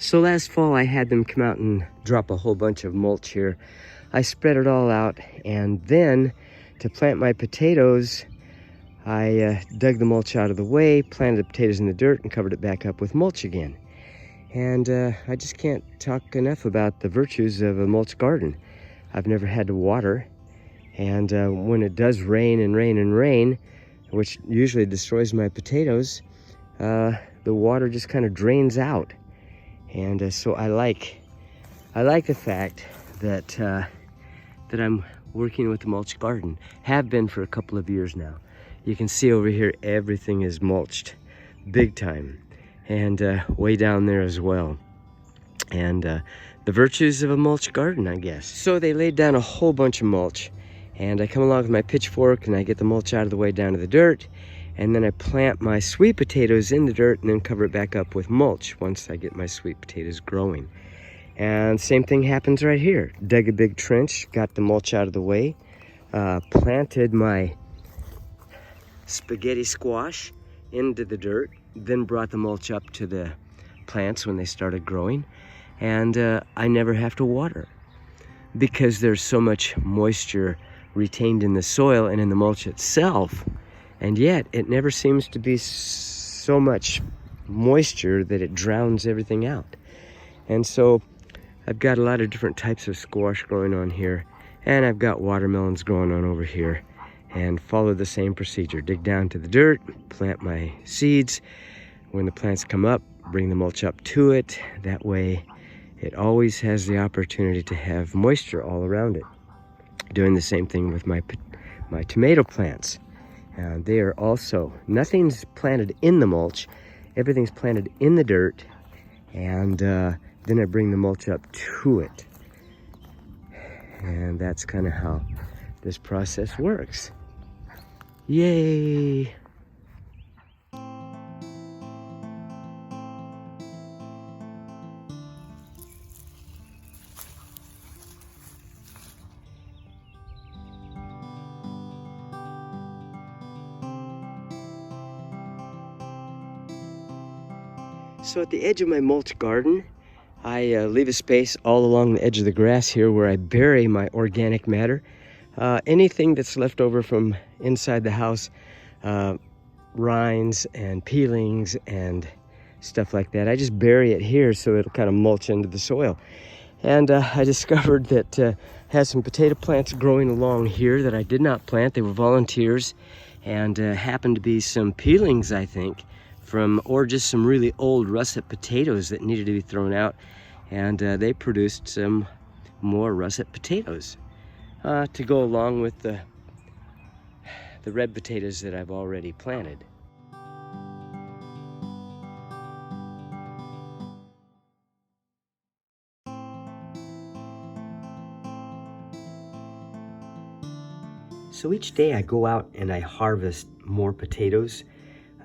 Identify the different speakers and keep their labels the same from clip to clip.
Speaker 1: So last fall I had them come out and drop a whole bunch of mulch here. I spread it all out, and then to plant my potatoes, I dug the mulch out of the way, planted the potatoes in the dirt, and covered it back up with mulch again. And I just can't talk enough about the virtues of a mulch garden. I've never had to water, and when it does rain and rain and rain, which usually destroys my potatoes, the water just kind of drains out. And so I like the fact that that I'm working with a mulch garden. Have been for a couple of years now. You can see over here everything is mulched, big time, and way down there as well. And the virtues of a mulch garden, I guess. So they laid down a whole bunch of mulch, and I come along with my pitchfork and I get the mulch out of the way down to the dirt, and then I plant my sweet potatoes in the dirt and then cover it back up with mulch once I get my sweet potatoes growing. And same thing happens right here. Dug a big trench, got the mulch out of the way, planted my spaghetti squash into the dirt, then brought the mulch up to the plants when they started growing, and I never have to water because there's so much moisture retained in the soil and in the mulch itself, and yet it never seems to be so much moisture that it drowns everything out. And so I've got a lot of different types of squash growing on here, and I've got watermelons growing on over here, and follow the same procedure. Dig down to the dirt, plant my seeds. When the plants come up, bring the mulch up to it. That way it always has the opportunity to have moisture all around it. Doing the same thing with my tomato plants. They are also, nothing's planted in the mulch, everything's planted in the dirt, and then I bring the mulch up to it. And that's kind of how this process works. Yay! So at the edge of my mulch garden, I leave a space all along the edge of the grass here where I bury my organic matter. Anything that's left over from inside the house, rinds and peelings and stuff like that, I just bury it here so it'll kind of mulch into the soil. And I discovered that I had some potato plants growing along here that I did not plant. They were volunteers, and happened to be some peelings, I think, from, or just some really old russet potatoes that needed to be thrown out, and they produced some more russet potatoes to go along with the red potatoes that I've already planted. So each day I go out and I harvest more potatoes.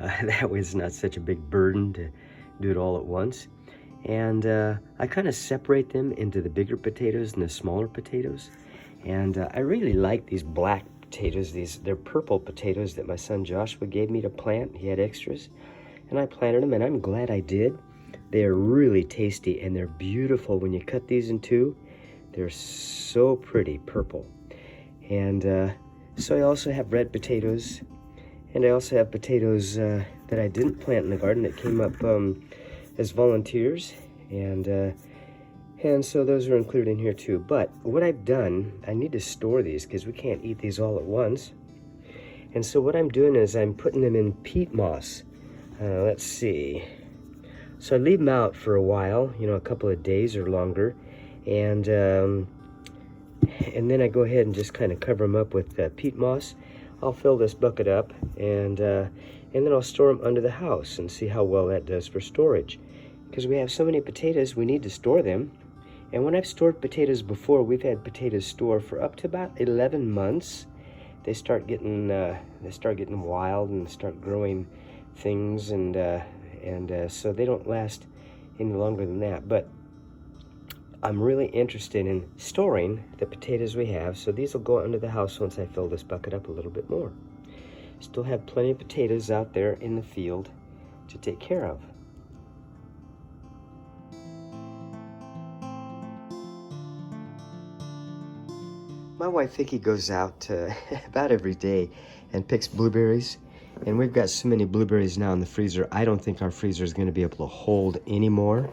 Speaker 1: That way it's not such a big burden to do it all at once. And I kind of separate them into the bigger potatoes and the smaller potatoes. And I really like these black potatoes. They're purple potatoes that my son Joshua gave me to plant. He had extras. And I planted them, and I'm glad I did. They're really tasty, and they're beautiful. When you cut these in two, they're so pretty purple. And so I also have red potatoes. And I also have potatoes that I didn't plant in the garden that came up as volunteers, and so those are included in here too. But what I've done, I need to store these because we can't eat these all at once. And so what I'm doing is I'm putting them in peat moss. Let's see. So I leave them out for a while, you know, a couple of days or longer, and then I go ahead and just kind of cover them up with peat moss. I'll fill this bucket up, and then I'll store them under the house and see how well that does for storage. Because we have so many potatoes, we need to store them. And when I've stored potatoes before, we've had potatoes stored for up to about 11 months. They start getting wild and start growing things, and so they don't last any longer than that. But I'm really interested in storing the potatoes we have, so these will go under the house once I fill this bucket up a little bit more. Still have plenty of potatoes out there in the field to take care of. My wife Vicky goes out about every day and picks blueberries. And we've got so many blueberries now in the freezer, I don't think our freezer is going to be able to hold any more.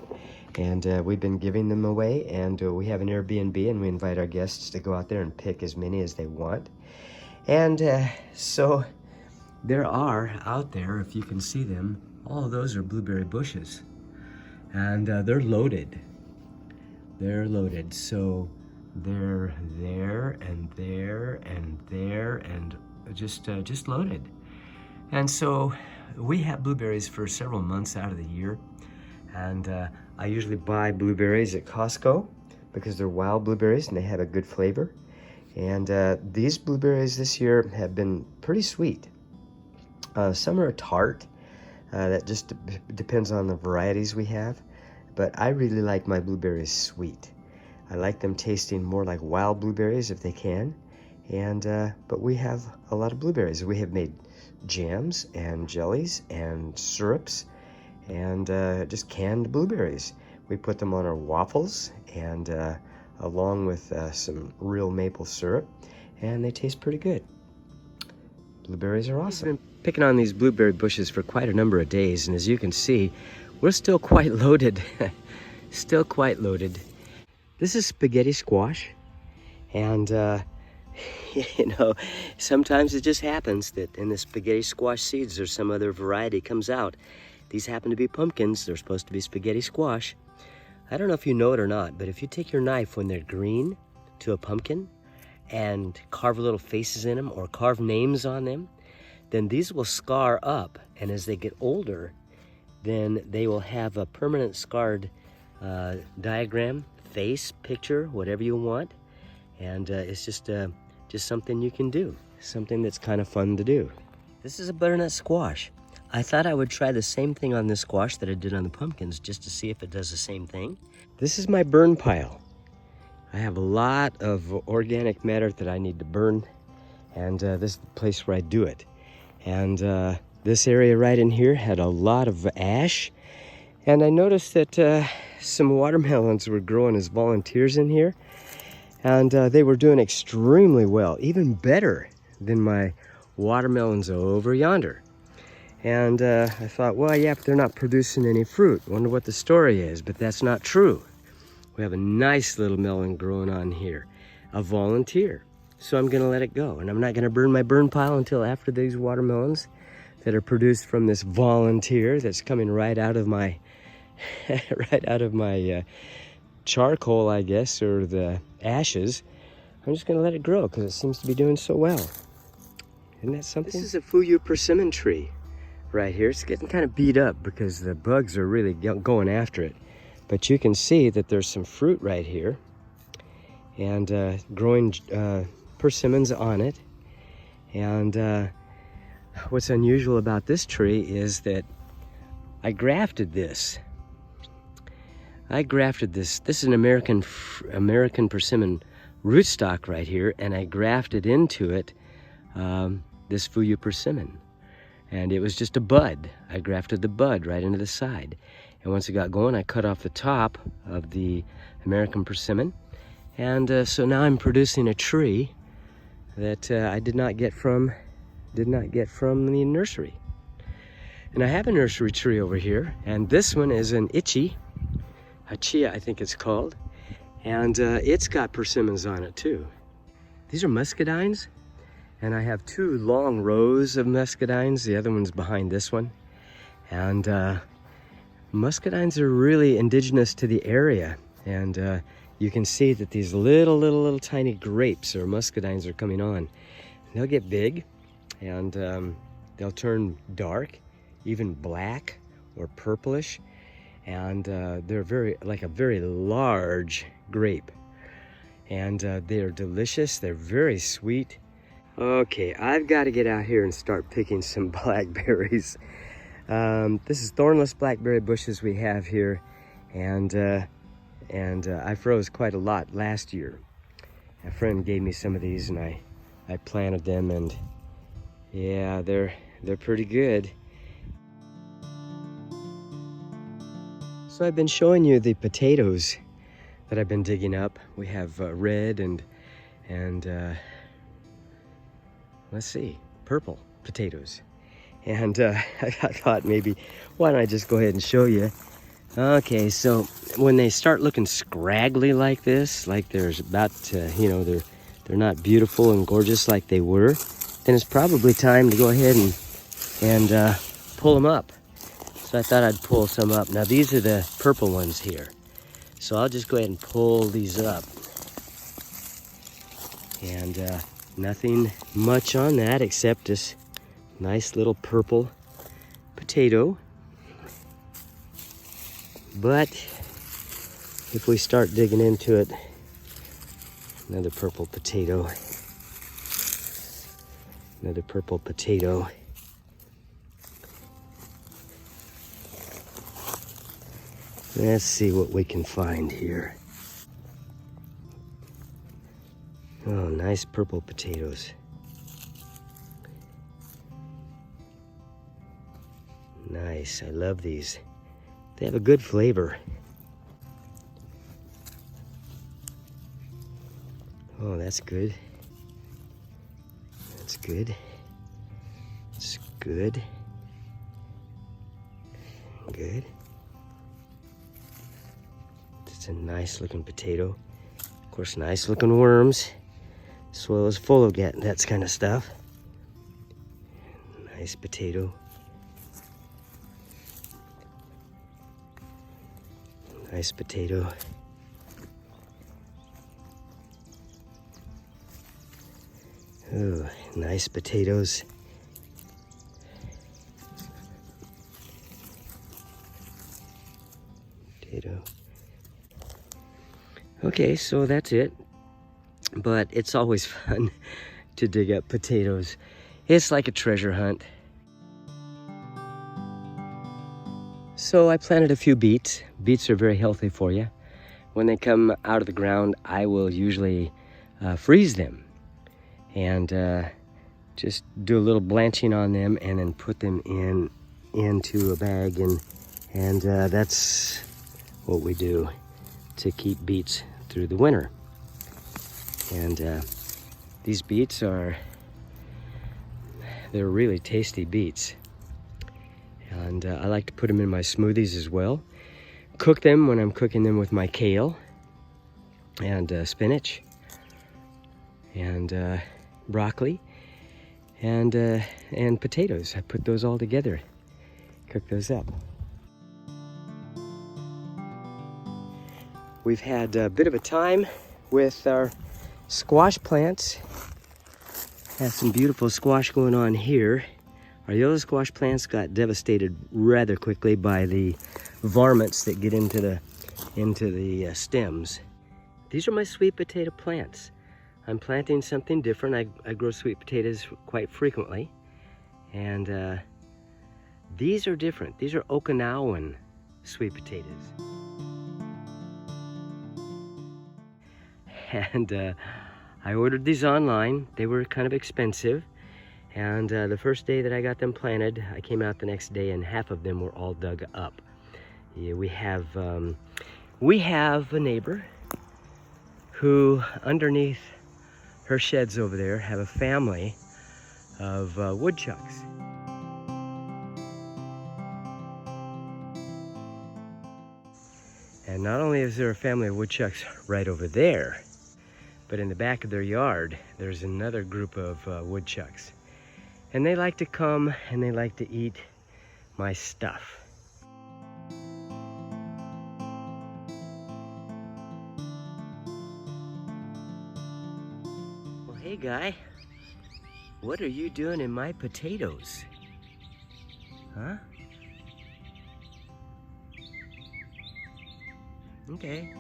Speaker 1: And we've been giving them away, and we have an Airbnb, and we invite our guests to go out there and pick as many as they want. And so there are out there, if you can see them, all of those are blueberry bushes. And they're loaded. They're loaded. So they're there and there and there and just loaded. And so we have blueberries for several months out of the year. And I usually buy blueberries at Costco because they're wild blueberries and they have a good flavor. And these blueberries this year have been pretty sweet. Some are tart. That just depends on the varieties we have. But I really like my blueberries sweet. I like them tasting more like wild blueberries if they can. And but we have a lot of blueberries. We have made jams and jellies and syrups and just canned blueberries. We put them on our waffles and along with some real maple syrup, and they taste pretty good. Blueberries are awesome. I've been picking on these blueberry bushes for quite a number of days, and as you can see, we're still quite loaded. Still quite loaded. This is spaghetti squash, and you know, sometimes it just happens that in the spaghetti squash seeds there's some other variety comes out. These happen to be pumpkins. They're supposed to be spaghetti squash. I don't know if you know it or not, but if you take your knife when they're green to a pumpkin and carve little faces in them or carve names on them, then these will scar up, and as they get older, then they will have a permanent scarred diagram, face, picture, whatever you want. And it's just something you can do, something that's kind of fun to do. This is a butternut squash. I thought I would try the same thing on this squash that I did on the pumpkins just to see if it does the same thing. This is my burn pile. I have a lot of organic matter that I need to burn, and this is the place where I do it. And this area right in here had a lot of ash, and I noticed that some watermelons were growing as volunteers in here, and they were doing extremely well, even better than my watermelons over yonder. And I thought, well, yeah, but they're not producing any fruit. Wonder what the story is, but that's not true. We have a nice little melon growing on here, a volunteer. So I'm gonna let it go, and I'm not gonna burn my burn pile until after these watermelons that are produced from this volunteer that's coming right out of my, charcoal, I guess, or the ashes. I'm just gonna let it grow because it seems to be doing so well. Isn't that something? This is a Persimmon Tree right here. It's getting kind of beat up because the bugs are really going after it. But you can see that there's some fruit right here and growing persimmons on it. And what's unusual about this tree is that I grafted this. This is an American persimmon rootstock right here, and I grafted into it this persimmon. And it was just a bud. I grafted the bud right into the side. And once it got going, I cut off the top of the American persimmon. And so now I'm producing a tree that I did not get from the nursery. And I have a nursery tree over here, and this one is an Hachia, I think it's called. And it's got persimmons on it too. These are muscadines. And I have two long rows of muscadines. The other one's behind this one. And muscadines are really indigenous to the area. And you can see that these little tiny grapes or muscadines are coming on. They'll get big, and they'll turn dark, even black or purplish. And they're like a very large grape. And they're delicious. They're very sweet. Okay, I've got to get out here and start picking some blackberries. This is thornless blackberry bushes we have here, and I froze quite a lot last year. A friend gave me some of these, and I planted them, and yeah, they're pretty good. So I've been showing you the potatoes that I've been digging up. We have red and and let's see, purple potatoes. And I thought maybe, why don't I just go ahead and show you. Okay, so when they start looking scraggly like this, like there's about to, you know, they're not beautiful and gorgeous like they were, then it's probably time to go ahead and pull them up. So I thought I'd pull some up. Now these are the purple ones here. So I'll just go ahead and pull these up. And nothing much on that except this nice little purple potato. But if we start digging into it, another purple potato. Another purple potato. Let's see what we can find here. Oh, nice purple potatoes. Nice, I love these. They have a good flavor. Oh, that's good. That's good. It's good. Good. It's a nice looking potato. Of course, nice looking worms. Soil is full of that kind of stuff. Nice potato. Nice potato. Oh, nice potatoes. Potato. Okay, so that's it. But it's always fun to dig up potatoes. It's like a treasure hunt. So I planted a few beets. Beets are very healthy for you. When they come out of the ground, I will usually freeze them and just do a little blanching on them and then put them into a bag, and that's what we do to keep beets through the winter. And these beets they're really tasty beets. And I like to put them in my smoothies as well. Cook them when I'm cooking them with my kale and spinach and broccoli and potatoes. I put those all together, cook those up. We've had a bit of a time with our squash plants. Have some beautiful squash going on here. Our yellow squash plants got devastated rather quickly by the varmints that get into the stems. These are my sweet potato plants. I'm planting something different. I grow sweet potatoes quite frequently, and these are different. These are Okinawan sweet potatoes. And I ordered these online. They were kind of expensive. And the first day that I got them planted, I came out the next day and half of them were all dug up. Yeah, we have a neighbor who, underneath her sheds over there, have a family of woodchucks. And not only is there a family of woodchucks right over there, but in the back of their yard, there's another group of woodchucks. And they like to come and they like to eat my stuff. Well, hey guy, what are you doing in my potatoes? Huh? Okay.